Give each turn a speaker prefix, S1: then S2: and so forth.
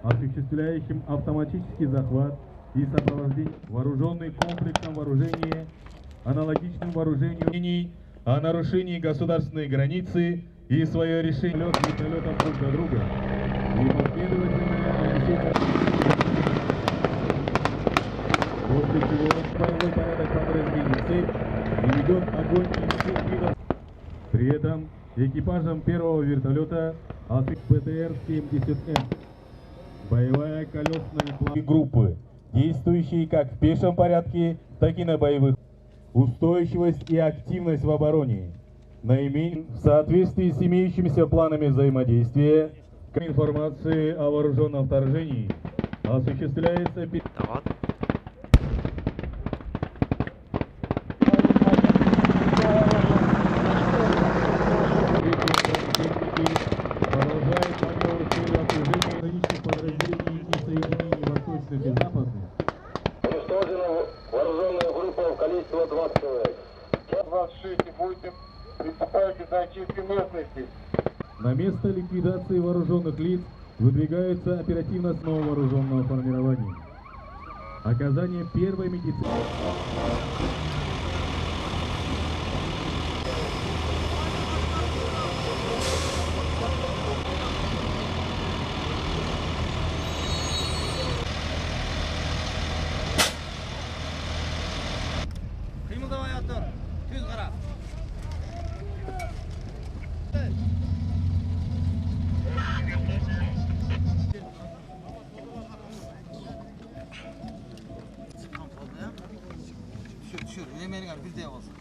S1: осуществляющим автоматический захват и сопровождение вооруженный комплексом вооружения, аналогичным вооружению о нарушении государственной границы и свое решение вертолетов друг на друга и последовательное нанесение, после чего боевой порядок подразделений цель и ведет огонь из всех видов. При этом экипажем первого вертолета ПТР-70М боевая колесная группы, действующие как в пешем порядке, так и на боевых. Устойчивость и активность в обороне. Наименее в соответствии с имеющимися планами взаимодействия, информации о вооруженном вторжении осуществляется продолжает маневр в целях окружения граничных подразделений и соединений восточных и западных.
S2: Уничтожена вооруженная группа в количестве 20 человек.
S3: 26 и будете приступать к зачистке местности.
S1: На место ликвидации вооруженных лиц выдвигается оперативно снова вооруженного формирования. Оказание первой медицинской.
S4: Kıyıldamaya dur. Düz kara. Düşür. Yemeğini gel. Bir de olsun.